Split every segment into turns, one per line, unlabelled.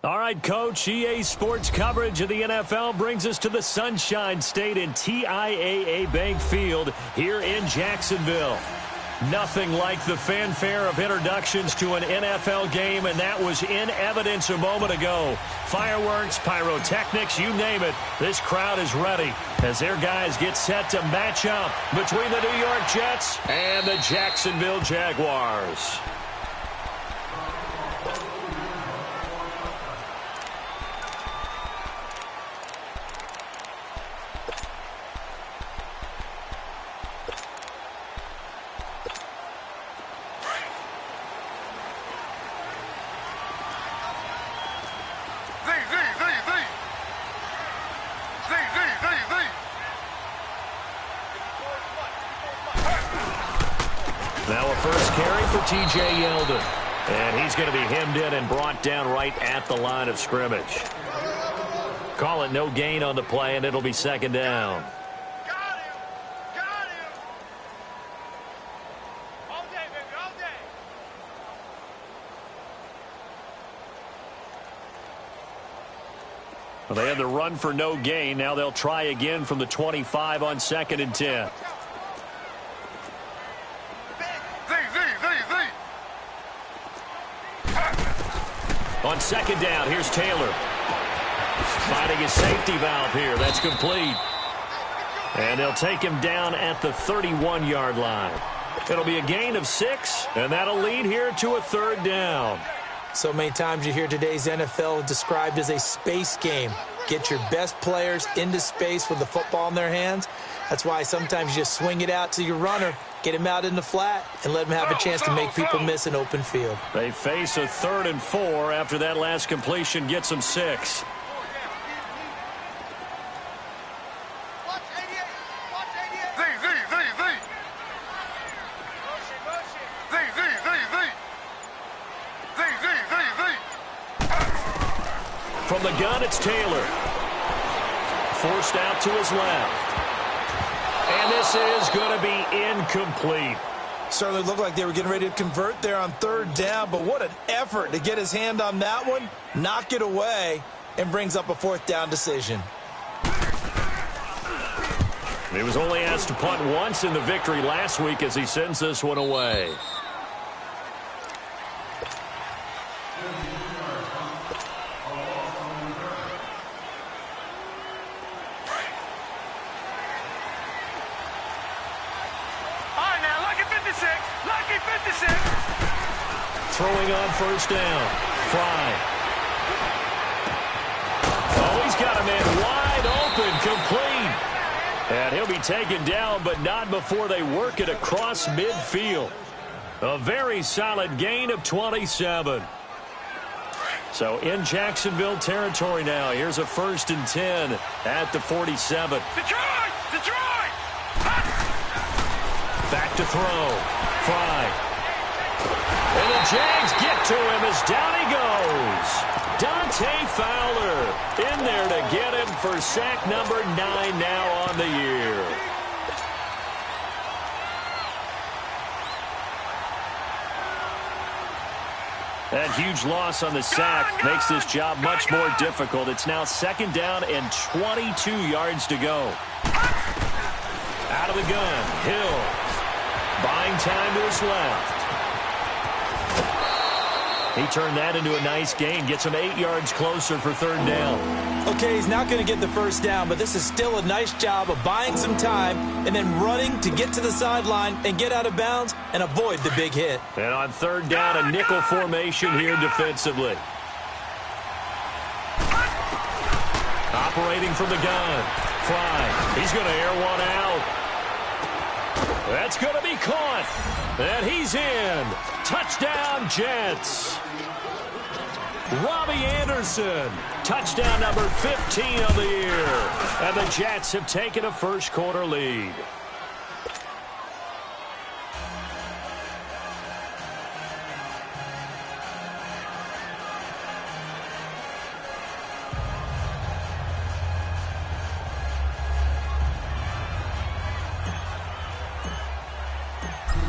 All right, Coach, EA Sports coverage of the NFL brings us to the Sunshine State in TIAA Bank Field here in Jacksonville. Nothing like the fanfare of introductions to an NFL game, and that was in evidence a moment ago. Fireworks, pyrotechnics, you name it. This crowd is ready as their guys get set to match up between the New York Jets and the Jacksonville Jaguars. Now a first carry for T.J. Yeldon. And he's going to be hemmed in and brought down right at the line of scrimmage. Call it no gain on the play, and it'll be second down.
Got him! Got him! All day, baby, all day!
Well, they had the run for no gain. Now they'll try again from the 25 on 2nd and 10. On second down, here's Taylor. Finding his safety valve here. That's complete. And they'll take him down at the 31-yard line. It'll be a gain of 6, and that'll lead here to a third down.
So many times you hear today's NFL described as a space game. Get your best players into space with the football in their hands. That's why sometimes you just swing it out to your runner, get him out in the flat, and let him have a chance to make people miss an open field.
They face a 3rd and 4 after that last completion gets them 6. From the gun, it's Taylor. Forced out to his left. And this is going to be incomplete.
Certainly looked like they were getting ready to convert there on 3rd down, but what an effort to get his hand on that one, knock it away, and brings up a 4th down decision.
He was only asked to punt once in the victory last week as he sends this one away. Throwing on 1st down. Fry. Oh, he's got a man wide open, complete. And he'll be taken down, but not before they work it across midfield. A very solid gain of 27. So in Jacksonville territory now. Here's a 1st and 10 at the 47.
Detroit! Detroit!
Back to throw. Fry. And the Jags get to him as down he goes. Dante Fowler in there to get him for sack number 9 now on the year. That huge loss on the sack makes this job much more difficult. It's now 2nd down and 22 yards to go. Out of the gun, Hill. Buying time to his left. He turned that into a nice gain. Gets him 8 yards closer for 3rd down.
Okay, he's not going to get the 1st down, but this is still a nice job of buying some time and then running to get to the sideline and get out of bounds and avoid the big hit.
And on 3rd down, a nickel formation here defensively. Operating from the gun. Fry. He's going to air one out. That's going to be caught. And he's in. Touchdown, Jets. Robbie Anderson. Touchdown number 15 of the year. And the Jets have taken a first-quarter lead.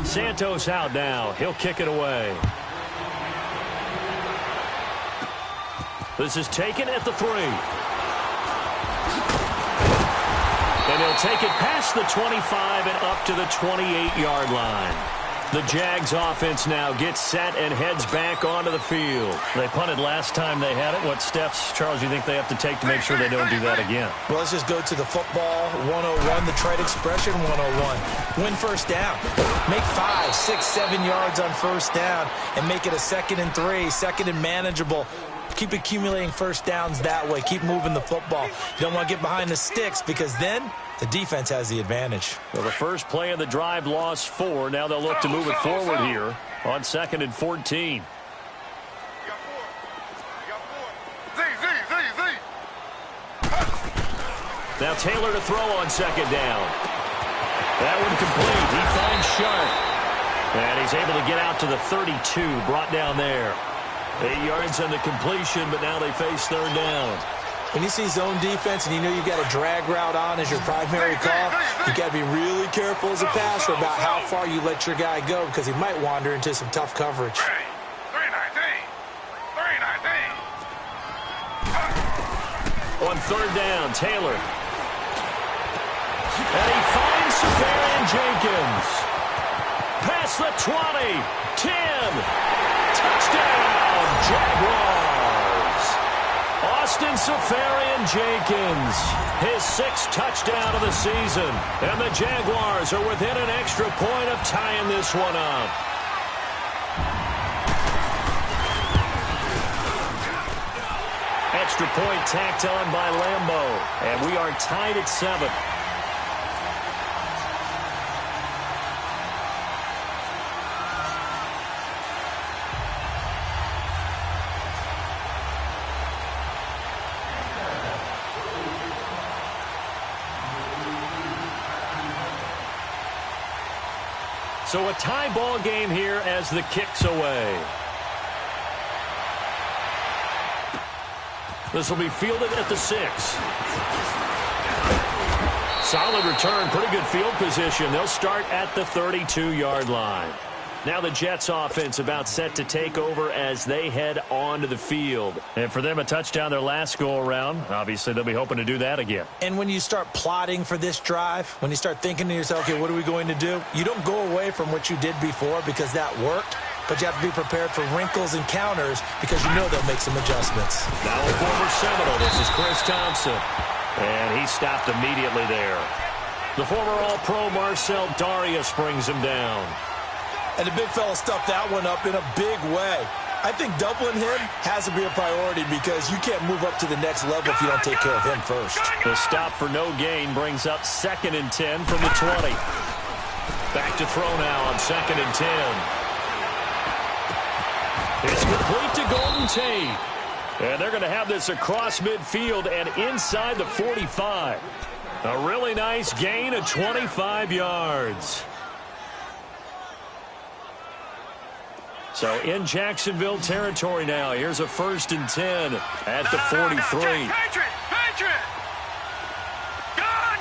Santos out now. He'll kick it away. This is taken at the 3. And he'll take it past the 25 and up to the 28-yard line. The Jags offense now gets set and heads back onto the field. They punted last time they had it. What steps, Charles, do you think they have to take to make sure they don't do that again?
Well, let's just go to the football 101, the trade expression 101. Win first down. Make 5, 6, 7 yards on first down and make it a 2nd and 3, 2nd and manageable. Keep accumulating first downs that way. Keep moving the football. You don't want to get behind the sticks because then the defense has the advantage.
Well, the first play of the drive lost 4. Now they'll look to move it forward here on 2nd and 14. Now Taylor to throw on 2nd down. That one complete. He finds Sharp. And he's able to get out to the 32, brought down there. 8 yards on the completion, but now they face 3rd down.
When you see zone defense and you know you've got a drag route on as your primary call, you've got to be really careful as a passer about how far you let your guy go because he might wander into some tough coverage.
319.
On 3rd down, Taylor. And he finds Safarian Jenkins. Past the 20, 10. Touchdown, Jaguars. Austin Safarian-Jenkins, his 6th touchdown of the season. And the Jaguars are within an extra point of tying this one up. Extra point tacked on by Lambeau. And we are tied at 7. So a tie ball game here as the kick's away. This will be fielded at the 6. Solid return, pretty good field position. They'll start at the 32-yard line. Now the Jets offense about set to take over as they head onto the field. And for them, a touchdown their last go-around. Obviously, they'll be hoping to do that again.
And when you start plotting for this drive, when you start thinking to yourself, okay, what are we going to do? You don't go away from what you did before because that worked, but you have to be prepared for wrinkles and counters because you know they'll make some adjustments.
Now a former Seminole, this is Chris Thompson. And he stopped immediately there. The former All-Pro Marcel Darius brings him down.
And the big fella stuffed that one up in a big way. I think doubling him has to be a priority because you can't move up to the next level if you don't take care of him first.
The stop for no gain brings up 2nd and 10 from the 20. Back to throw now on 2nd and 10. It's complete to Golden Tate. And they're going to have this across midfield and inside the 45. A really nice gain of 25 yards. So in Jacksonville territory now. Here's a 1st and 10 at the 43.
Patriot! Gun!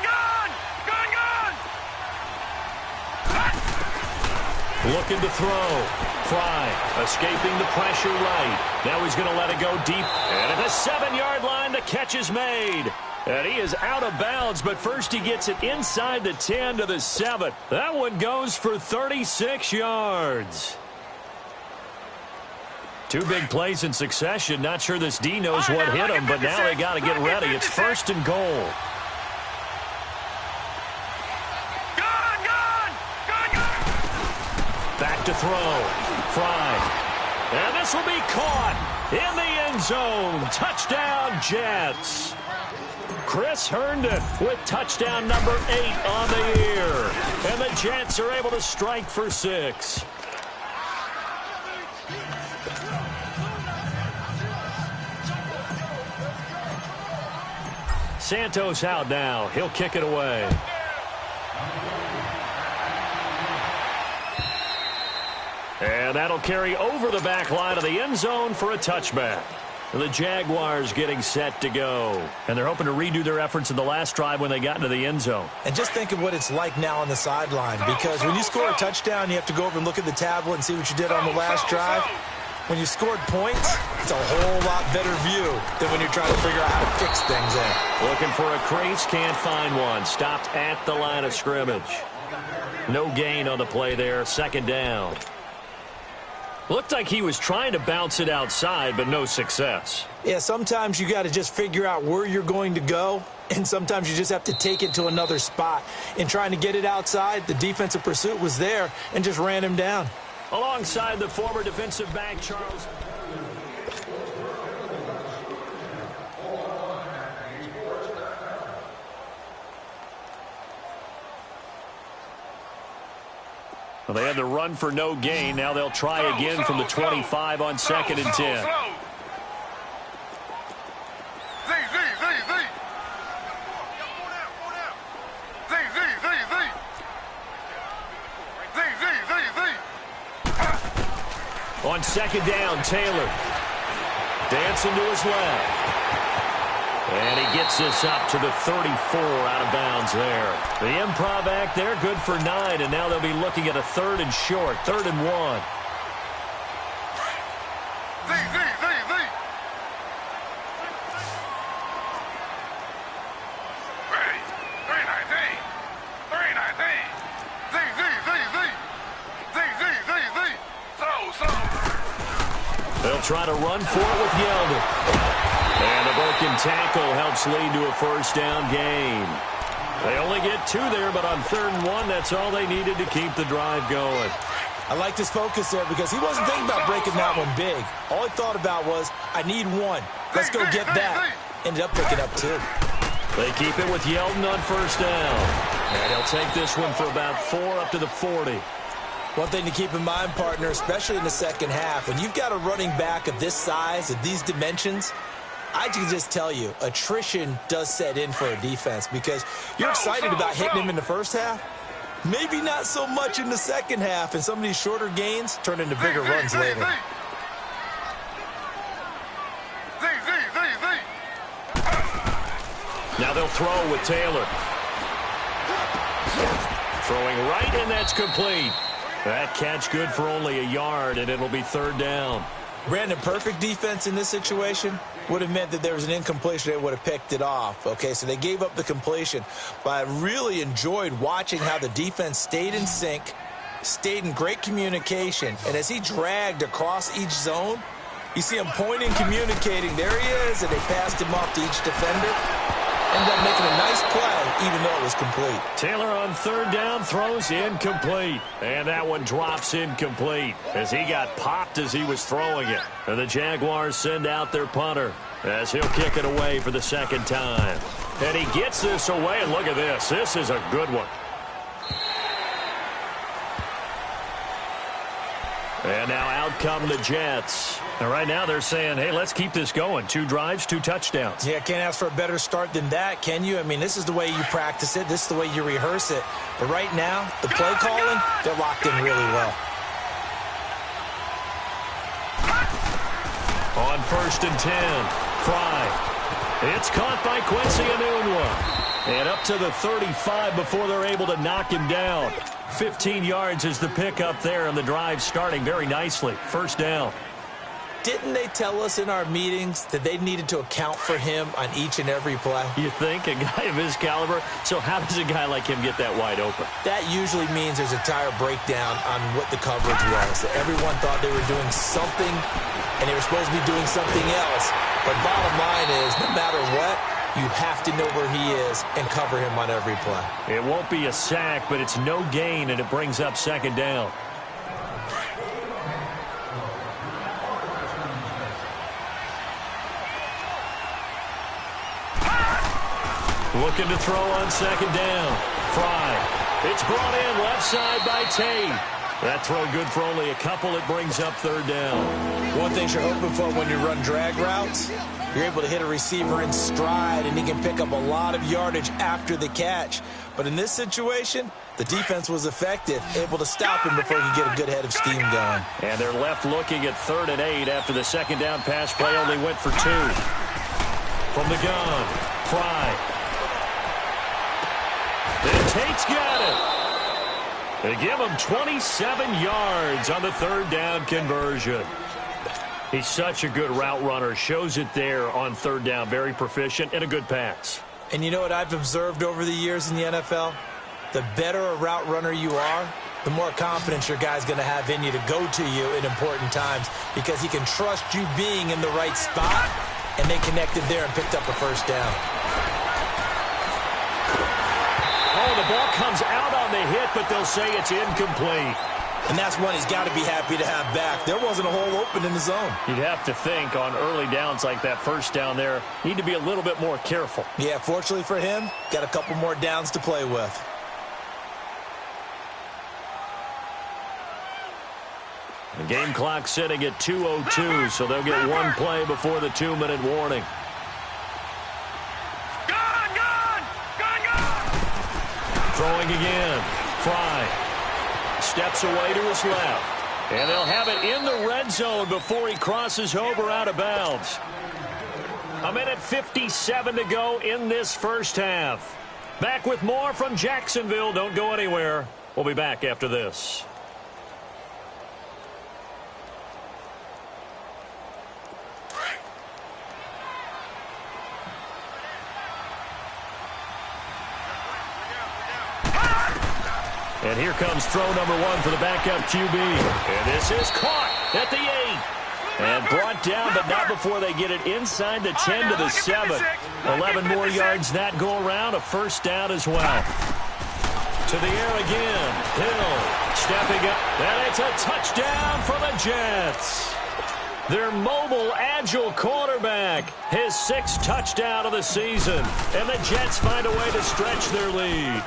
Looking to throw. Fry escaping the pressure right. Now he's going to let it go deep. And at the 7-yard line, the catch is made. And he is out of bounds, but first he gets it inside the 10 to the 7. That one goes for 36 yards. 2 big plays in succession. Not sure this D knows what hit him, but now they got to get ready. It's 1st and goal. Back to throw. Fry. And this will be caught in the end zone. Touchdown, Jets. Chris Herndon with touchdown number 8 on the year. And the Jets are able to strike for 6. Santos out now. He'll kick it away. And that'll carry over the back line of the end zone for a touchback. The Jaguars getting set to go. And they're hoping to redo their efforts in the last drive when they got into the end zone.
And just think of what it's like now on the sideline, because when you score a touchdown, you have to go over and look at the tablet and see what you did on the last drive.
When you scored points, it's a whole lot better view than when you're trying to figure out how to fix things there.
Looking for a crease, can't find one. Stopped at the line of scrimmage. No gain on the play there, second down. Looked like he was trying to bounce it outside, but no success.
Yeah, sometimes you got to just figure out where you're going to go, and sometimes you just have to take it to another spot. In trying to get it outside, the defensive pursuit was there and just ran him down.
Alongside the former defensive back, Charles. Well, they had the run for no gain. Now they'll try again from the 25 on second and 10. On second down, Taylor. Dancing to his left. And he gets this up to the 34 out of bounds there. The improv act there, good for 9, and now they'll be looking at a third and short, 3rd and 1. They'll try to run for it with Yeldon. And a broken tackle helps lead to a first down gain. They only get 2 there, but on 3rd and 1, that's all they needed to keep the drive going.
I like his focus there because he wasn't thinking about breaking that one big. All he thought about was, I need 1. Let's go get that. Ended up picking up 2.
They keep it with Yeldon on first down. And he'll take this one for about 4 up to the 40.
One thing to keep in mind, partner, especially in the second half, when you've got a running back of this size, of these dimensions, I can just tell you, attrition does set in for a defense because you're excited about hitting him in the first half. Maybe not so much in the second half, and some of these shorter gains turn into bigger runs later.
Now they'll throw with Taylor. Throwing right, and that's complete. That catch good for only a yard, and it'll be 3rd down.
Brandon, perfect defense in this situation would have meant that there was an incompletion. They would have picked it off. Okay, so they gave up the completion. But I really enjoyed watching how the defense stayed in sync, stayed in great communication. And as he dragged across each zone, you see him pointing, communicating. There he is, and they passed him off to each defender. Ended up making a nice play, even though it was complete.
Taylor on 3rd down throws incomplete. And that one drops incomplete as he got popped as he was throwing it. And the Jaguars send out their punter as he'll kick it away for the 2nd time. And he gets this away, and look at this. This is a good one. And now out come the Jets. And right now they're saying, hey, let's keep this going. 2 drives, 2 touchdowns.
Yeah, can't ask for a better start than that, can you? I mean, this is the way you practice it. This is the way you rehearse it. But right now, the play calling, they're locked in really well.
On 1st and 10, Fry. It's caught by Quincy Enunwa. And up to the 35 before they're able to knock him down. 15 yards is the pickup there, and the drive starting very nicely. 1st down.
Didn't they tell us in our meetings that they needed to account for him on each and every play?
You think? A guy of his caliber? So how does a guy like him get that wide open?
That usually means there's a tire breakdown on what the coverage was. That everyone thought they were doing something, and they were supposed to be doing something else. But bottom line is, no matter what, you have to know where he is and cover him on every play.
It won't be a sack, but it's no gain, and it brings up 2nd down. Looking to throw on 2nd down. Fry. It's brought in left side by Tate. That throw good for only a couple. It brings up 3rd down.
One thing you're hoping for when you run drag routes, you're able to hit a receiver in stride, and he can pick up a lot of yardage after the catch. But in this situation, the defense was effective, able to stop him before he could get a good head of steam going.
And they're left looking at 3rd and 8 after the 2nd down pass play only went for 2. From the gun, Fry. And Tate's got it. They give him 27 yards on the 3rd down conversion. He's such a good route runner. Shows it there on third down. Very proficient and a good pass.
And you know what I've observed over the years in the NFL? The better a route runner you are, the more confidence your guy's going to have in you to go to you in important times because he can trust you being in the right spot, and they connected there and picked up a first down.
Oh, the ball comes out on the hit, but they'll say it's incomplete.
And that's one he's got to be happy to have back. There wasn't a hole open in the zone.
You'd have to think on early downs like that first down there, need to be a little bit more careful.
Yeah, fortunately for him, got a couple more downs to play with.
The game clock sitting at 2:02, so they'll get one play before the 2-minute warning. Throwing again. Fry. Steps away to his left. And they'll have it in the red zone before he crosses over out of bounds. 1:57 to go in this first half. Back with more from Jacksonville. Don't go anywhere. We'll be back after this. And here comes throw number one for the backup QB. And this is caught at the 8. And brought down, but not before they get it inside the 10 to the 7. 11 more yards that go around. A first down as well. To the air again. Hill stepping up. And it's a touchdown for the Jets. Their mobile, agile quarterback. His 6th touchdown of the season. And the Jets find a way to stretch their lead.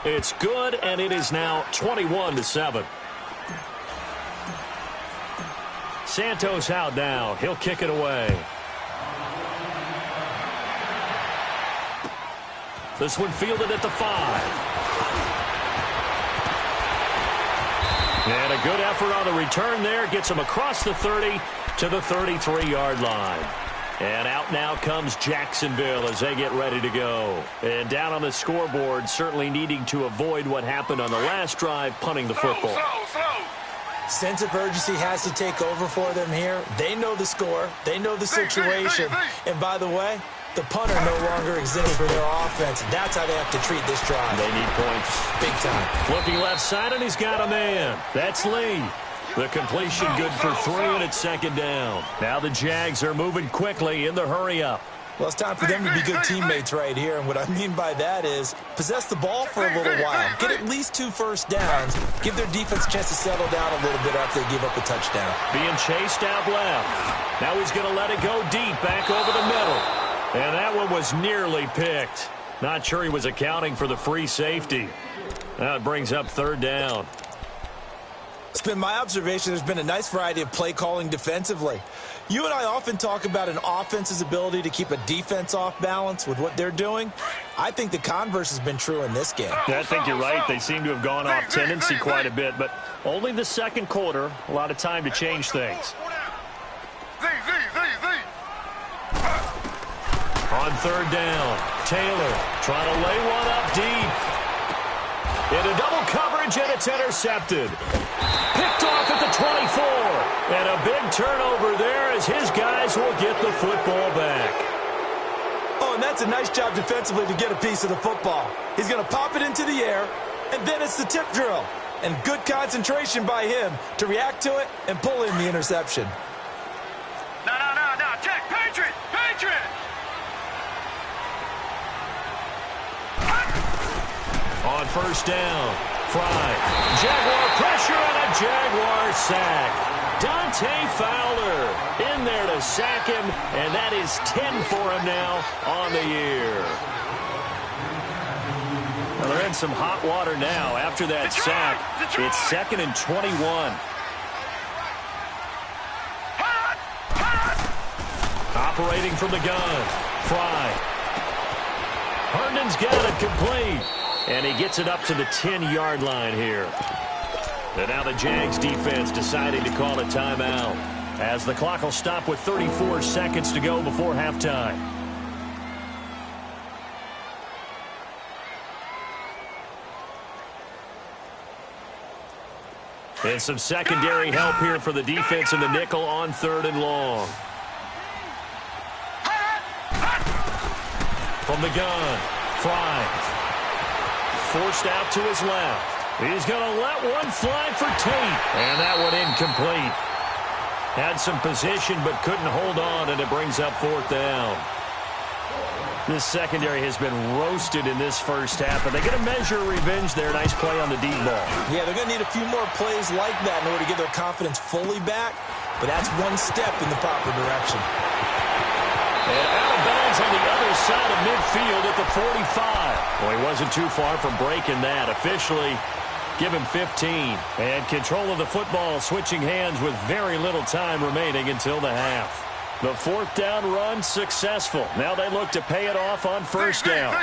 It's good, and it is now 21-7. Santos out now. He'll kick it away. This one fielded at the 5. And a good effort on the return there. Gets him across the 30 to the 33-yard line. And out now comes Jacksonville as they get ready to go. And down on the scoreboard, certainly needing to avoid what happened on the last drive, punting the football.
Sense of urgency has to take over for them here. They know the score. They know the situation. And by the way, the punter no longer exists for their offense. That's how they have to treat this drive.
They need points.
Big time.
Looking left side, and he's got a man. That's Lee. The completion good for 3, and it's second down. Now the Jags are moving quickly in the hurry-up.
Well, it's time for them to be good teammates right here. And what I mean by that is possess the ball for a little while. Get at least 2 first downs. Give their defense a chance to settle down a little bit after they give up a touchdown.
Being chased out left. Now he's going to let it go deep back over the middle. And that one was nearly picked. Not sure he was accounting for the free safety. Now it brings up third down.
It's been my observation there's been a nice variety of play calling defensively. You and I often talk about an offense's ability to keep a defense off balance with what they're doing. I think the converse has been true in this game.
I think you're right. They seem to have gone off tendency quite a bit, but only the second quarter. A lot of time to change things. On third down, Taylor trying to lay one up deep. Into double coverage, and it's intercepted. Picked off at the 24. And a big turnover there as his guys will get the football back.
Oh, and that's a nice job defensively to get a piece of the football. He's going to pop it into the air, and then it's the tip drill. And good concentration by him to react to it and pull in the interception.
No. Check. Patriot.
On first down, Fry. Jaguar pressure and a Jaguar sack. Dante Fowler in there to sack him, and that is 10 for him now on the year. Well, they're in some hot water now after that sack. It's 2nd and 21. Operating from the gun, Fry. Herndon's got it complete. And he gets it up to the 10-yard line here. And now the Jags defense deciding to call a timeout as the clock will stop with 34 seconds to go before halftime. And some secondary help here for the defense in the nickel on 3rd and long. From the gun, Fry. Forced out to his left. He's going to let one fly for Tate. And that one incomplete. Had some position but couldn't hold on, and it brings up 4th down. This secondary has been roasted in this first half, but they get a measure of revenge there. Nice play on the deep ball.
Yeah, they're going to need a few more plays like that in order to get their confidence fully back, but that's one step in the proper direction.
And out of bounds on the other side of midfield at the 45. Well, he wasn't too far from breaking that. Officially, give him 15. And control of the football, switching hands with very little time remaining until the half. The 4th down run successful. Now they look to pay it off on 1st down.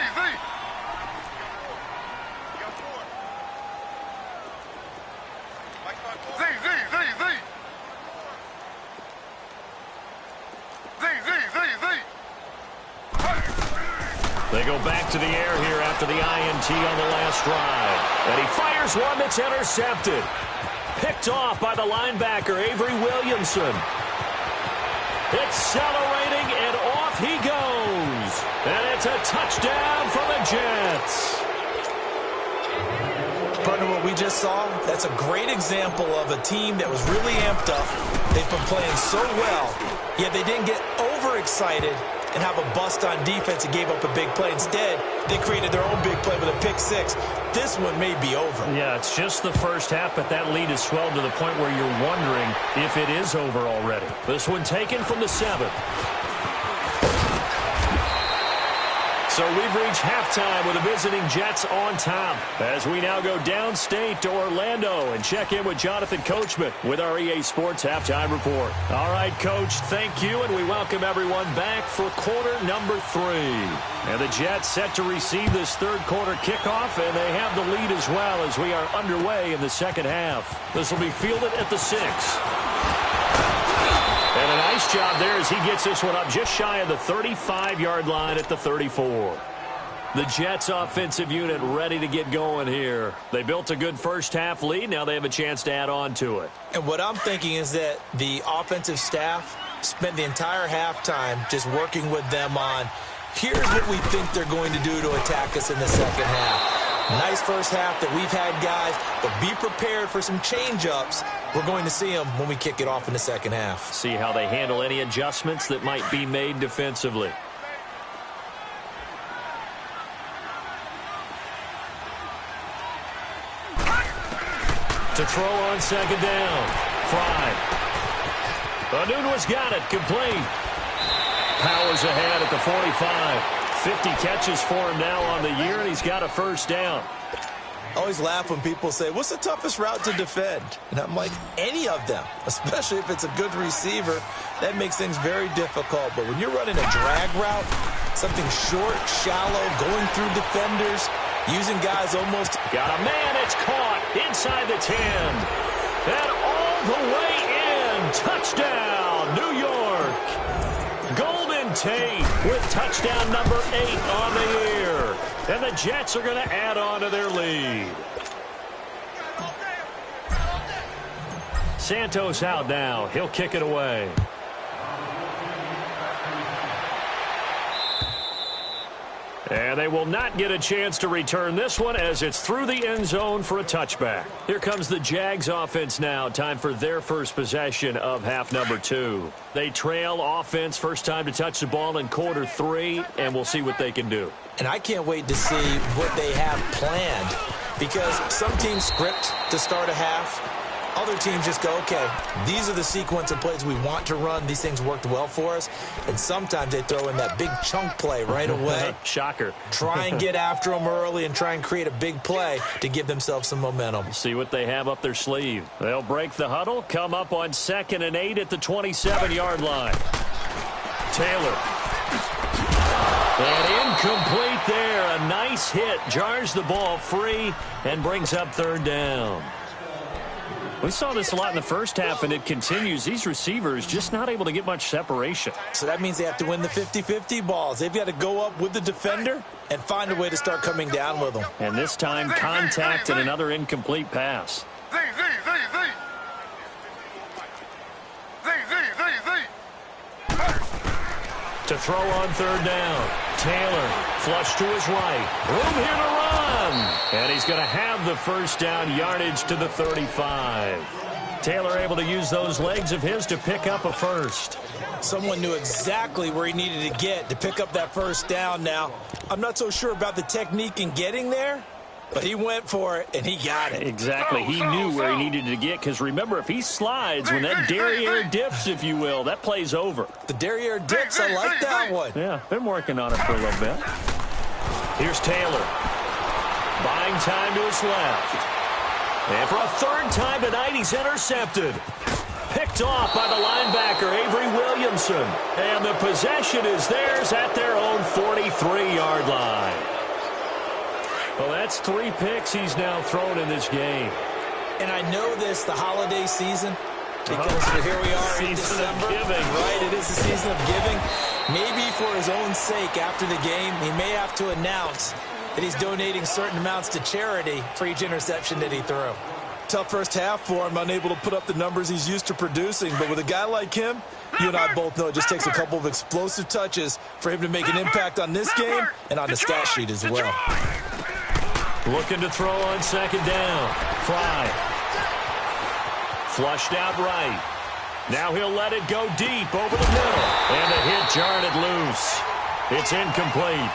They go back to the air here after the INT on the last drive. And he fires one that's intercepted. Picked off by the linebacker, Avery Williamson. Accelerating, and off he goes. And it's a touchdown for the Jets.
Partner, what we just saw, that's a great example of a team that was really amped up. They've been playing so well, yet they didn't get overexcited and have a bust on defense and gave up a big play. Instead, they created their own big play with a pick 6. This one may be over.
Yeah, it's just the first half, but that lead has swelled to the point where you're wondering if it is over already. This one taken from the 7. So we've reached halftime with the visiting Jets on top as we now go downstate to Orlando and check in with Jonathan Coachman with our EA Sports Halftime Report. All right, Coach, thank you, and we welcome everyone back for quarter number 3. And the Jets set to receive this 3rd quarter kickoff, and they have the lead as well as we are underway in the 2nd half. This will be fielded at the 6. And a nice job there as he gets this one up just shy of the 35-yard line at the 34. The Jets offensive unit ready to get going here. They built a good first half lead. Now they have a chance to add on to it.
And what I'm thinking is that the offensive staff spent the entire halftime just working with them on, here's what we think they're going to do to attack us in the 2nd half. Nice first half that we've had, guys, but be prepared for some change-ups. We're going to see them when we kick it off in the 2nd half.
See how they handle any adjustments that might be made defensively. To throw on 2nd down. Fry. Anunua's got it. Complete. Powers ahead at the 45. 50 catches for him now on the year, and he's got a 1st down.
I always laugh when people say, what's the toughest route to defend? And I'm like, any of them, especially if it's a good receiver. That makes things very difficult. But when you're running a drag route, something short, shallow, going through defenders, using guys almost.
Got a man, it's caught inside the 10. And all the way in. Touchdown, New York. Golden Tate with touchdown number 8 on the year. And the Jets are going to add on to their lead. Santos out now. He'll kick it away. And they will not get a chance to return this one as it's through the end zone for a touchback. Here comes the Jags offense now. Time for their first possession of half number 2. They trail offense first time to touch the ball in quarter 3, and we'll see what they can do.
And I can't wait to see what they have planned, because some teams script to start a half. Other teams just go, okay, these are the sequence of plays we want to run. These things worked well for us. And sometimes they throw in that big chunk play right away.
Shocker.
Try and get after them early and try and create a big play to give themselves some momentum.
See what they have up their sleeve. They'll break the huddle, come up on 2nd and 8 at the 27-yard line. Taylor. And incomplete there. A nice hit. Jars the ball free and brings up 3rd down. We saw this a lot in the first half, and it continues. These receivers just not able to get much separation.
So that means they have to win the 50-50 balls. They've got to go up with the defender and find a way to start coming down with them.
And this time, contact and another incomplete pass. To throw on third down. Taylor, flush to his right. Room here to run. And he's going to have the first down, yardage to the 35. Taylor able to use those legs of his to pick up a first.
Someone knew exactly where he needed to get to pick up that first down now. I'm not so sure about the technique in getting there, but he went for it, and he got it.
Exactly. He knew where he needed to get, because remember, if he slides, when that derriere dips, if you will, that play's over.
The derriere dips, I like that one.
Yeah, been working on it for a little bit. Here's Taylor. Buying time to his left. And for a third time tonight, he's intercepted. Picked off by the linebacker, Avery Williamson. And the possession is theirs at their own 43-yard line. Well, that's 3 picks he's now thrown in this game.
And I know this, the holiday season, because here we are in December.
Giving.
Right, it is the season of giving. Maybe for his own sake, after the game, he may have to announce that he's donating certain amounts to charity for each interception that he threw.
Tough first half for him, unable to put up the numbers he's used to producing. But with a guy like him, you and I both know it just takes a couple of explosive touches for him to make an impact on this game and on the stat sheet as well.
Looking to throw on second down. Fry. Flushed out right. Now he'll let it go deep over the middle. And a hit jarred it loose. It's incomplete.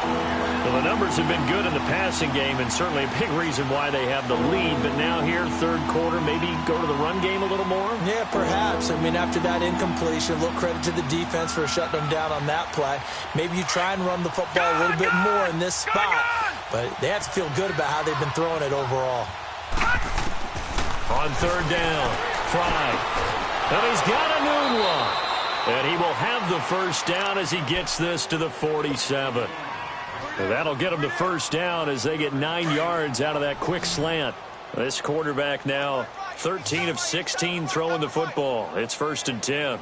Well, the numbers have been good in the passing game, and certainly a big reason why they have the lead. But now here, third quarter, maybe go to the run game a little more?
Yeah, perhaps. I mean, after that incompletion, a little credit to the defense for shutting them down on that play. Maybe you try and run the football a little bit more in this spot. But they have to feel good about how they've been throwing it overall.
On third down, Fry. And he's got a new one. And he will have the first down as he gets this to the 47. And that'll get him the first down as they get 9 yards out of that quick slant. This quarterback now 13 of 16 throwing the football. It's 1st and 10.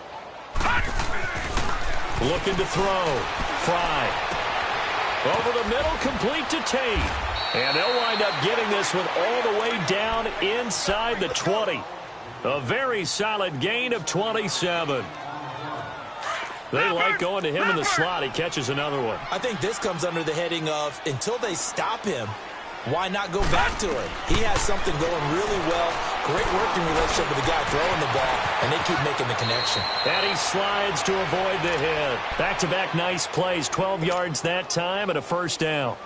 Looking to throw. Fry. Over the middle, complete to Tate. And they'll wind up getting this one all the way down inside the 20. A very solid gain of 27. They like going to him in the slot. He catches another one.
I think this comes under the heading of, until they stop him, why not go back to it? He has something going really well. Great working relationship with the guy throwing the ball, and they keep making the connection.
And he slides to avoid the hit. Back-to-back nice plays. 12 yards that time and a first down.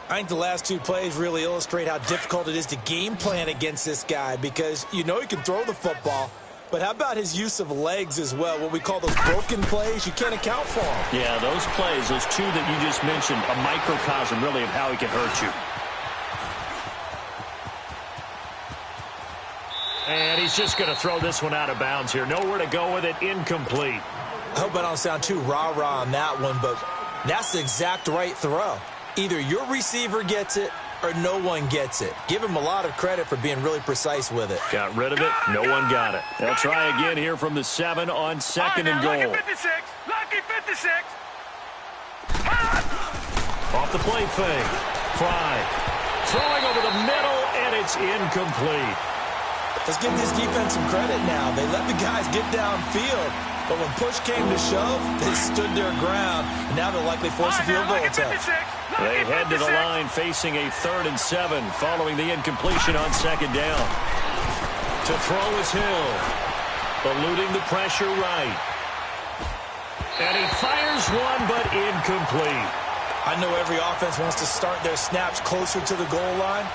I think the last 2 plays really illustrate how difficult it is to game plan against this guy, because you know he can throw the football. But how about his use of legs as well? What we call those broken plays, you can't account for them.
Yeah, those plays, those 2 that you just mentioned, a microcosm really of how he can hurt you. And he's just going to throw this one out of bounds here. Nowhere to go with it, incomplete.
I hope I don't sound too rah-rah on that one, but that's the exact right throw. Either your receiver gets it or no one gets it. Give him a lot of credit for being really precise with it.
Got rid of it. No one got it. They'll try again here from the 7 on 2nd and goal.
Lucky 56. Lucky 56.
Off the play fake. Fry. Throwing over the middle, and it's incomplete.
Let's give this defense some credit now. They let the guys get downfield, but when push came to shove, they stood their ground, and now they'll likely force a field goal attempt.
They head to the line facing a 3rd and 7 following the incompletion on 2nd down. To throw is Hill. Eluding the pressure right. And he fires one, but incomplete.
I know every offense wants to start their snaps closer to the goal line,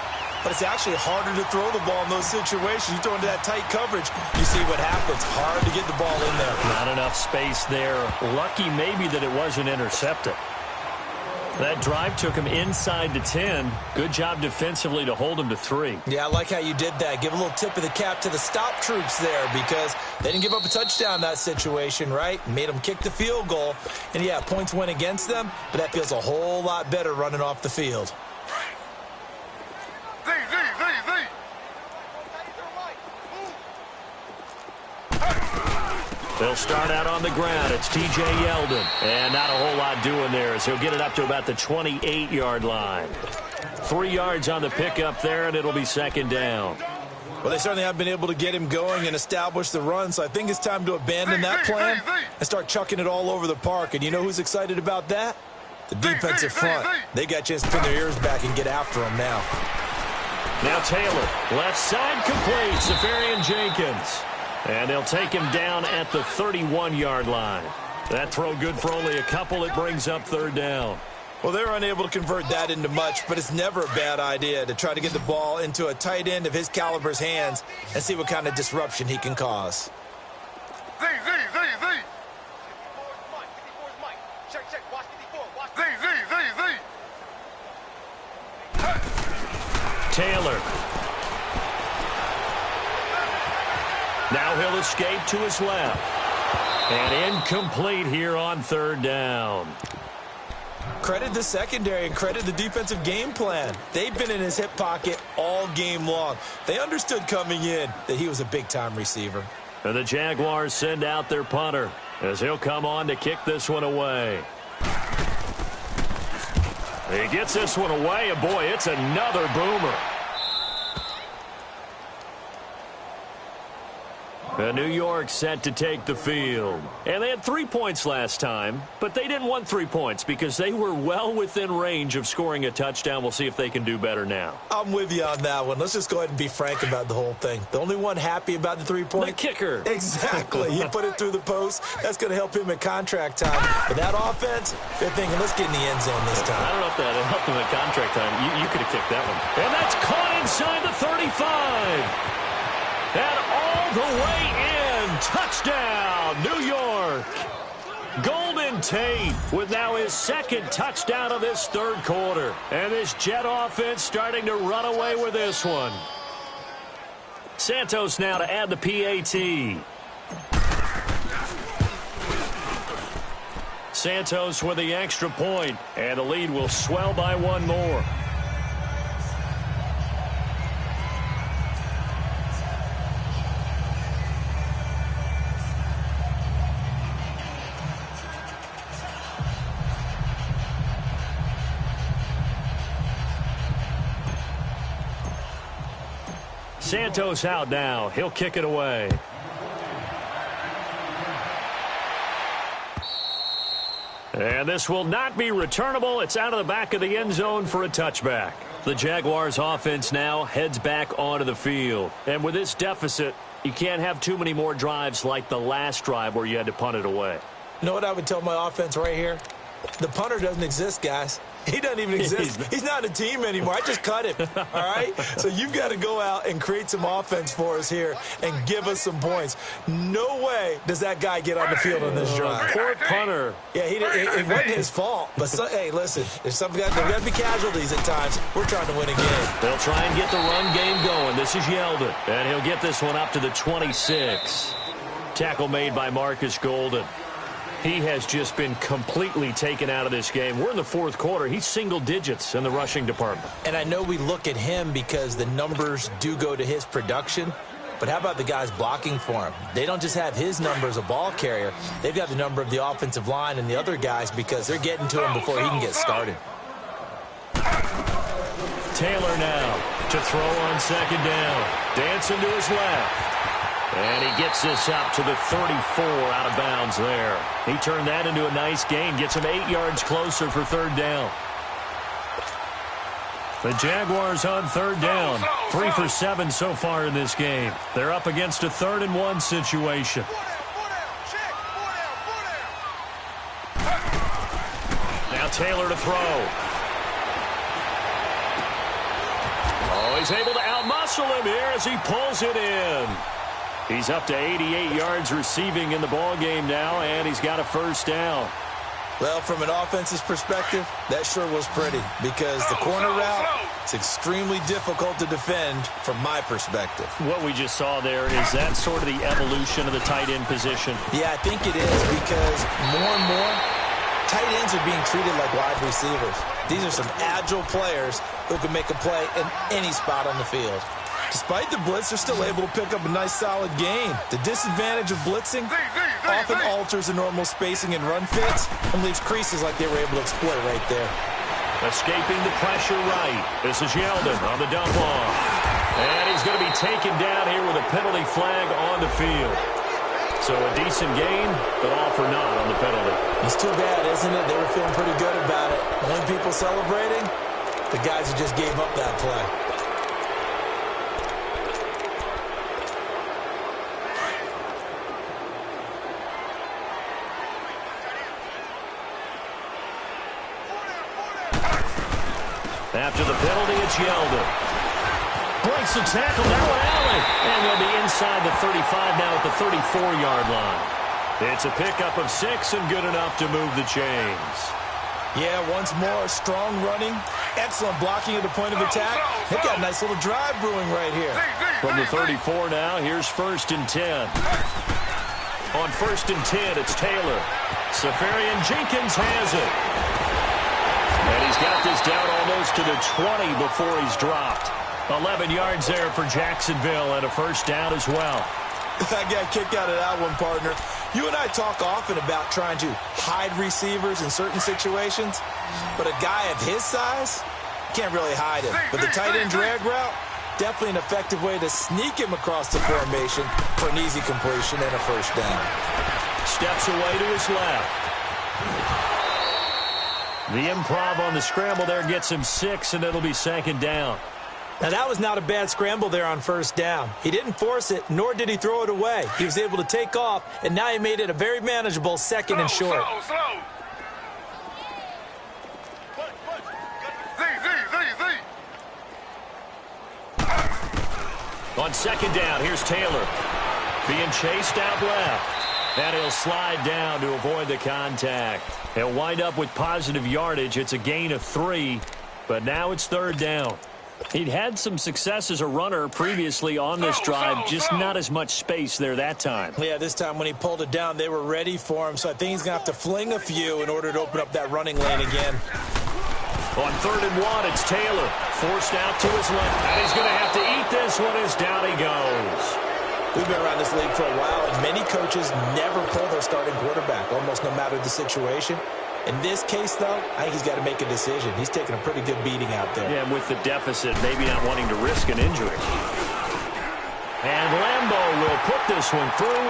but it's actually harder to throw the ball in those situations. You throw into that tight coverage, you see what happens. Hard to get the ball in there.
Not enough space there. Lucky maybe that it wasn't intercepted. That drive took him inside the 10. Good job defensively to hold him to 3.
Yeah, I like how you did that. Give a little tip of the cap to the stop troops there, because they didn't give up a touchdown in that situation, right? Made them kick the field goal. And, yeah, points went against them, but that feels a whole lot better running off the field.
They'll start out on the ground. It's T.J. Yeldon. And not a whole lot doing there as he'll get it up to about the 28-yard line. 3 yards on the pickup there, and it'll be 2nd down.
Well, they certainly haven't been able to get him going and establish the run, so I think it's time to abandon that plan and start chucking it all over the park. And you know who's excited about that? The defensive front. They got a chance to pin their ears back and get after him now.
Now Taylor, left side complete, Safarian Jenkins. And they'll take him down at the 31-yard line. That throw good for only a couple. It brings up third down.
Well, they're unable to convert that into much, but it's never a bad idea to try to get the ball into a tight end of his caliber's hands and see what kind of disruption he can cause.
Taylor. Now he'll escape to his left. And incomplete here on third down.
Credit the secondary and credit the defensive game plan. They've been in his hip pocket all game long. They understood coming in that he was a big-time receiver.
And the Jaguars send out their punter as he'll come on to kick this one away. He gets this one away, and boy, it's another boomer. New York set to take the field. And they had 3 points last time, but they didn't want 3 points because they were well within range of scoring a touchdown. We'll see if they can do better now.
I'm with you on that one. Let's just go ahead and be frank about the whole thing. The only one happy about the 3-point?
The kicker.
Exactly. He put it through the post. That's going to help him at contract time. But that offense, they're thinking, let's get in the end zone this time.
I don't know if that helped him at contract time. You could have kicked that one. And that's caught inside the 35. And all the way in. Touchdown, New York. Golden Tate with now his second touchdown of this third quarter. And this Jet offense starting to run away with this one. Santos now to add the PAT. Santos with the extra point, and the lead will swell by one more. Santos out now. He'll kick it away. And this will not be returnable. It's out of the back of the end zone for a touchback. The Jaguars offense now heads back onto the field. And with this deficit, you can't have too many more drives like the last drive where you had to punt it away.
You know what I would tell my offense right here? The punter doesn't exist, guys. He doesn't even exist. He's not a team anymore. I just cut him, all right? So you've got to go out and create some offense for us here and give us some points. No way does that guy get on the field on this drive.
Poor punter.
Yeah, it wasn't his fault. But, hey, listen, there's got to be casualties at times. We're trying to win a game.
They'll try and get the run game going. This is Yeldon. And he'll get this one up to the 26. Tackle made by Marcus Golden. He has just been completely taken out of this game. We're in the fourth quarter. He's single digits in the rushing department.
And I know we look at him because the numbers do go to his production. But how about the guys blocking for him? They don't just have his number as a ball carrier. They've got the number of the offensive line and the other guys because they're getting to him before he can get started.
Taylor now to throw on second down. Dancing to his left. And he gets this up to the 34 out of bounds there. He turned that into a nice gain. Gets him 8 yards closer for third down. The Jaguars on third down. 3 for 7 so far in this game. They're up against a 3rd and 1 situation. Now Taylor to throw. Oh, he's able to outmuscle him here as he pulls it in. He's up to 88 yards receiving in the ballgame now, and he's got a first down.
Well, from an offense's perspective, that sure was pretty because the corner route is extremely difficult to defend from my perspective.
What we just saw there, is that sort of the evolution of the tight end position?
Yeah, I think it is because more and more tight ends are being treated like wide receivers. These are some agile players who can make a play in any spot on the field. Despite the blitz, they're still able to pick up a nice solid gain. The disadvantage of blitzing often alters the normal spacing and run fits and leaves creases like they were able to exploit right there.
Escaping the pressure right. This is Yeldon on the dump off. And he's going to be taken down here with a penalty flag on the field. So a decent gain, but all for naught on the penalty.
It's too bad, isn't it? They were feeling pretty good about it. The only people celebrating, the guys who just gave up that play.
After the penalty, it's Yeldon. Breaks the tackle, now an alley. And they'll be inside the 35 now at the 34-yard line. It's a pickup of 6 and good enough to move the chains.
Yeah, once more, strong running, excellent blocking at the point of attack. They've got a nice little drive brewing right here.
From the 34 now, here's 1st and 10. On 1st and 10, it's Taylor. Safarian Jenkins has it. And he's got this down almost to the 20 before he's dropped. 11 yards there for Jacksonville and a 1st down as well.
I got a kick out of that one, partner. You and I talk often about trying to hide receivers in certain situations, but a guy of his size can't really hide him. But the tight end drag route, definitely an effective way to sneak him across the formation for an easy completion and a 1st down.
Steps away to his left. The improv on the scramble there gets him 6, and it'll be 2nd down.
Now, that was not a bad scramble there on 1st down. He didn't force it, nor did he throw it away. He was able to take off, and now he made it a very manageable 2nd and short.
Slow.
On 2nd down, here's Taylor. Being chased out left. And he'll slide down to avoid the contact. He'll wind up with positive yardage. It's a gain of 3, but now it's 3rd down. He'd had some success as a runner previously on this drive, just not as much space there that time.
Yeah, this time when he pulled it down, they were ready for him, so I think he's going to have to fling a few in order to open up that running lane again.
On 3rd and 1, it's Taylor. Forced out to his left, and he's going to have to eat this one as down he goes.
We've been around this league for a while, and many coaches never pull their starting quarterback, almost no matter the situation. In this case, though, I think he's got to make a decision. He's taking a pretty good beating out there.
Yeah, and with the deficit, maybe not wanting to risk an injury. And Lambeau will put this one through,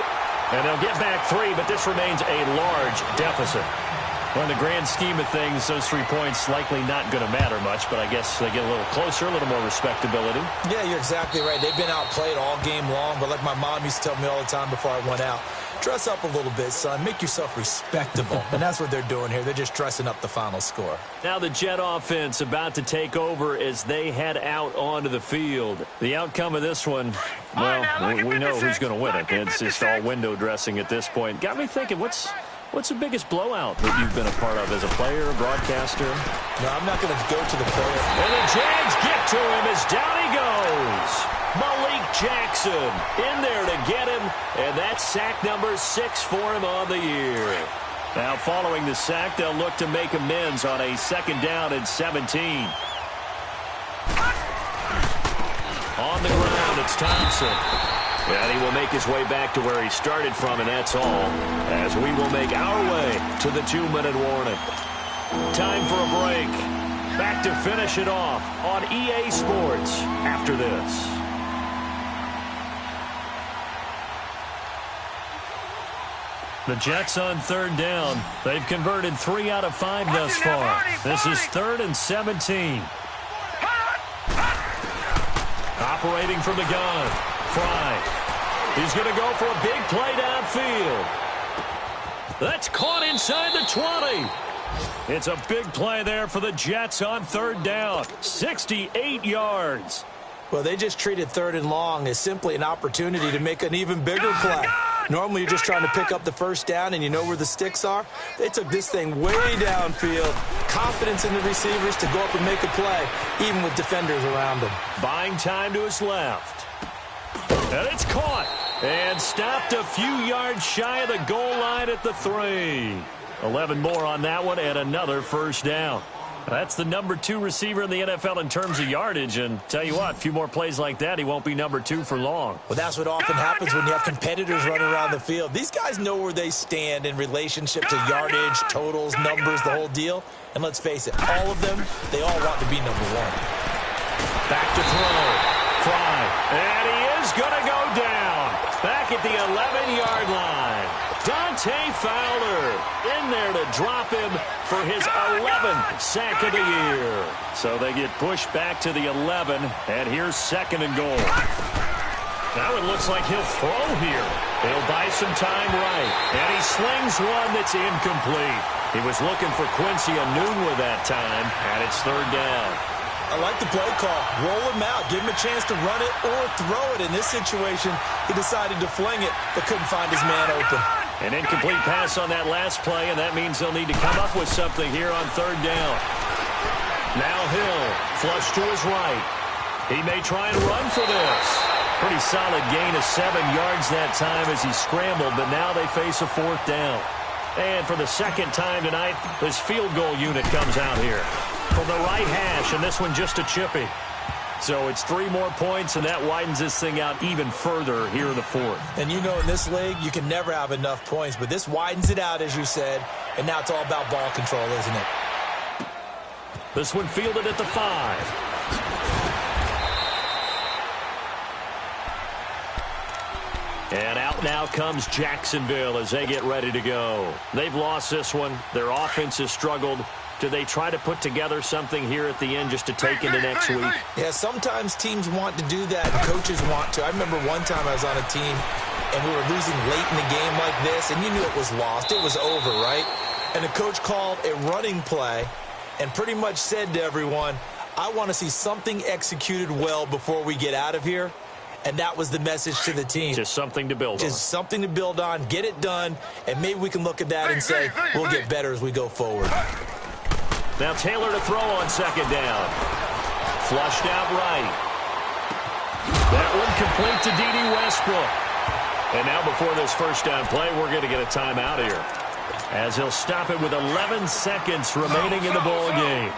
and they'll get back 3, but this remains a large deficit. Well, in the grand scheme of things, those 3 points likely not going to matter much, but I guess they get a little closer, a little more respectability.
Yeah, you're exactly right. They've been outplayed all game long, but like my mom used to tell me all the time before I went out, dress up a little bit, son. Make yourself respectable. And that's what they're doing here. They're just dressing up the final score.
Now the Jet offense about to take over as they head out onto the field. The outcome of this one, well, we know who's going to win it. It's just all window dressing at this point. Got me thinking, what's the biggest blowout that you've been a part of as a player, a broadcaster?
No, I'm not going to go to the player.
And the Jags get to him as down he goes. Malik Jackson in there to get him, and that's sack number 6 for him on the year. Now following the sack, they'll look to make amends on a 2nd down and 17. On the ground, it's Thompson. And he will make his way back to where he started from, and that's all, as we will make our way to the 2-minute warning. Time for a break. Back to finish it off on EA Sports after this. The Jets on 3rd down. They've converted 3 out of 5 thus far. This is 3rd and 17. Operating from the gun. Fry. He's going to go for a big play downfield. That's caught inside the 20. It's a big play there for the Jets on 3rd down. 68 yards.
Well, they just treated 3rd and long as simply an opportunity to make an even bigger play. Normally, you're just trying to pick up the 1st down, and you know where the sticks are. They took this thing way downfield. Confidence in the receivers to go up and make a play, even with defenders around them.
Buying time to his left. And it's caught. And stopped a few yards shy of the goal line at the 3. 11 more on that one, and another 1st down. That's the number 2 receiver in the NFL in terms of yardage, and tell you what, a few more plays like that, he won't be number 2 for long.
Well, that's what often happens when you have competitors running around the field. These guys know where they stand in relationship to yardage, totals, numbers, the whole deal. And let's face it, all of them, they all want to be number 1.
Back to throw. Fry. And he is going to go down. Back at the 11-yard line. Dante Fowler in there to drop him for his 11th sack of the year. So they get pushed back to the 11, and here's 2nd and goal. Now it looks like he'll throw here. He'll buy some time right. And he slings one that's incomplete. He was looking for Quincy Enunwa that time, and it's 3rd down.
I like the play call. Roll him out. Give him a chance to run it or throw it. In this situation, he decided to fling it, but couldn't find his man open.
An incomplete pass on that last play, and that means they'll need to come up with something here on 3rd down. Now Hill, flush to his right. He may try and run for this. Pretty solid gain of 7 yards that time as he scrambled, but now they face a 4th down. And for the 2nd time tonight, this field goal unit comes out here. From the right hash, and this one just a chippy. So it's 3 more points, and that widens this thing out even further here in the 4th.
And you know in this league, you can never have enough points, but this widens it out, as you said, and now it's all about ball control, isn't it?
This one fielded at the 5. And out now comes Jacksonville as they get ready to go. They've lost this one. Their offense has struggled. Do they try to put together something here at the end just to take into next week?
Yeah, sometimes teams want to do that, and coaches want to. I remember one time I was on a team, and we were losing late in the game like this, and you knew it was lost. It was over, right? And the coach called a running play and pretty much said to everyone, I want to see something executed well before we get out of here. And that was the message to the team.
Just something to build on.
Just something to build on, get it done, and maybe we can look at that and say, we'll get better as we go forward.
Now Taylor to throw on 2nd down. Flushed out right. That one complete to D.D. Westbrook. And now before this 1st down play, we're going to get a timeout here, as he'll stop it with 11 seconds remaining in the ball game.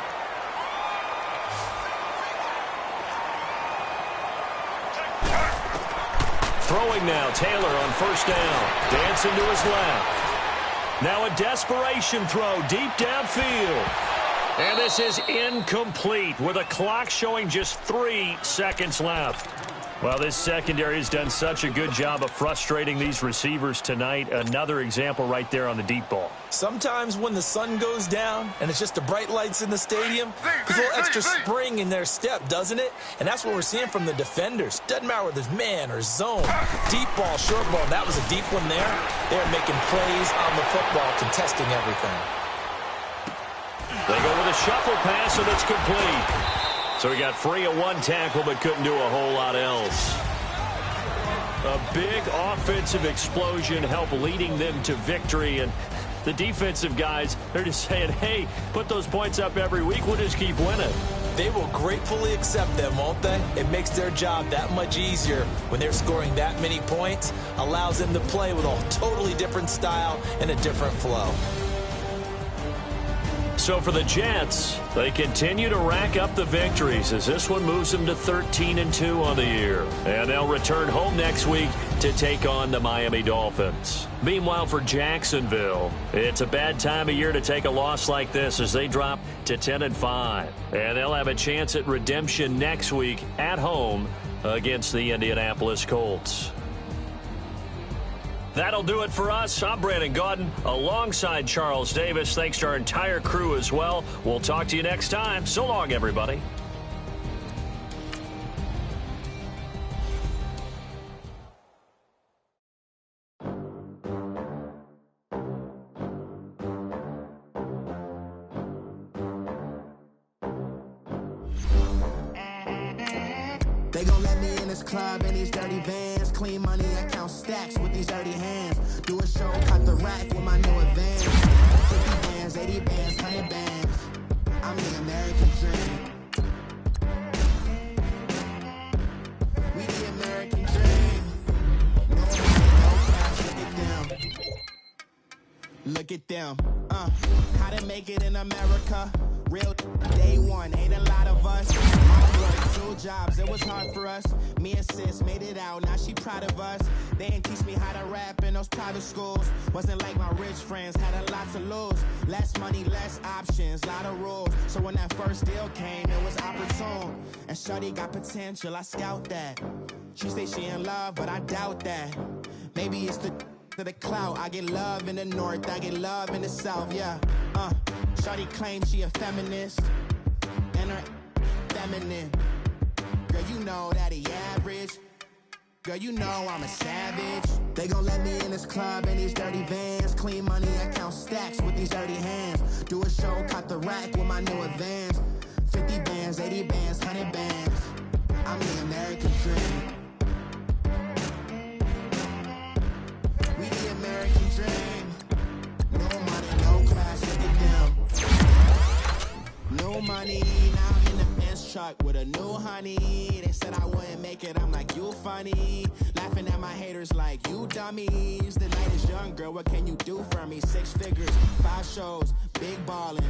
Throwing now, Taylor on 1st down. Dancing to his left. Now a desperation throw deep downfield. And this is incomplete with a clock showing just 3 seconds left. Well, this secondary has done such a good job of frustrating these receivers tonight. Another example right there on the deep ball.
Sometimes when the sun goes down and it's just the bright lights in the stadium, there's a little extra spring in their step, doesn't it? And that's what we're seeing from the defenders. Doesn't matter whether it's man or zone, deep ball, short ball. That was a deep one there. They're making plays on the football, contesting everything.
They go with a shuffle pass, and it's complete. So he got free of 1 tackle, but couldn't do a whole lot else. A big offensive explosion helped leading them to victory. And the defensive guys, they're just saying, hey, put those points up every week. We'll just keep winning.
They will gratefully accept them, won't they? It makes their job that much easier when they're scoring that many points. Allows them to play with a totally different style and a different flow.
So for the Jets, they continue to rack up the victories as this one moves them to 13-2 on the year. And they'll return home next week to take on the Miami Dolphins. Meanwhile, for Jacksonville, it's a bad time of year to take a loss like this as they drop to 10-5. And they'll have a chance at redemption next week at home against the Indianapolis Colts. That'll do it for us. I'm Brandon Gaudin alongside Charles Davis. Thanks to our entire crew as well. We'll talk to you next time. So long, everybody.
They gon' let me in this club in these dirty vans. Clean money, I count stacks with these dirty hands. Do a show, cut the rack with my new advance. 50 bands, 80 bands, 100 bands. I'm the American dream. We the American dream. No cash, look at them. Look at them. How to make it in America. Real day one, ain't a lot of us. I worked 2 jobs, it was hard for us. Me and sis made it out, now she proud of us. They didn't teach me how to rap in those private schools. Wasn't like my rich friends, had a lot to lose. Less money, less options, lot of rules. So when that first deal came, it was opportune. And shorty got potential, I scout that. She say she in love, but I doubt that. Maybe it's to the clout. I get love in the north, I get love in the south, yeah. Shorty claims she a feminist, and her feminine. Girl, you know that he average. Girl, you know I'm a savage. They gon' let me in this club in these dirty vans. Clean money, I count stacks with these dirty hands. Do a show, cut the rack with my new advance. 50 bands, 80 bands, 100 bands. I'm the American dream. We the American dream. No money, no class, look at them. No money, now I'm in the Benz truck with a new honey. They said I wouldn't make it, I'm like, you funny. Laughing at my haters like, you dummies. The night is young, girl, what can you do for me? 6 figures, 5 shows, big ballin'.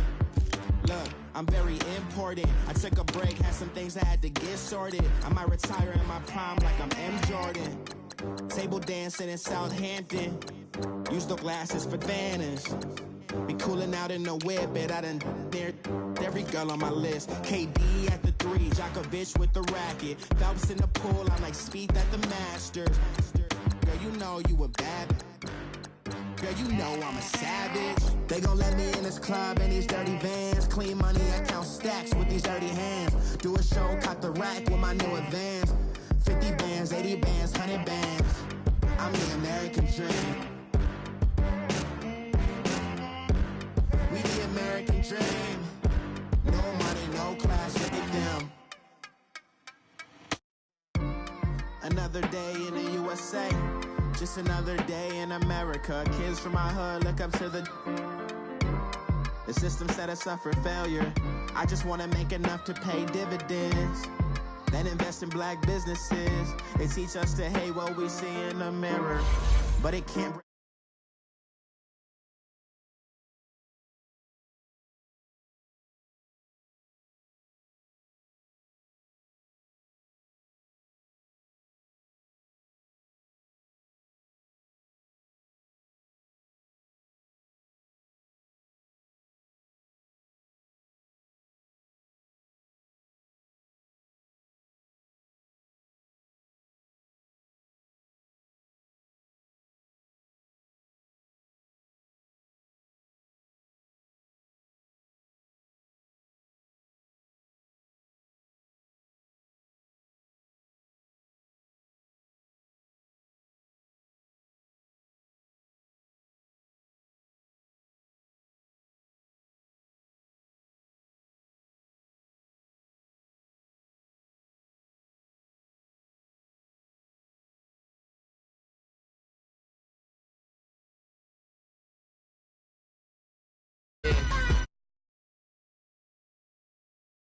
Look, I'm very important. I took a break, had some things I had to get sorted. I might retire in my prime like I'm M. Jordan. Table dancing in Southampton. Use the glasses for Vannas. Be cooling out in the whip, but I done dared every girl on my list. KD at the 3, Djokovic with the racket. Phelps in the pool, I'm like Speed at the Masters. Girl, you know you a bad. Girl, you know I'm a savage. They gon' let me in this club in these dirty vans. Clean money, I count stacks with these dirty hands. Do a show, cut the rack with my new advance. 50 bands, 80 bands, 100 bands. I'm the American dream. We the American dream. No money, no class, look at them. Another day in the USA. Just another day in America. Kids from my hood look up to the system set us up for failure. I just want to make enough to pay dividends. Then invest in black businesses. They teach us to hate what we see in the mirror. But it can't.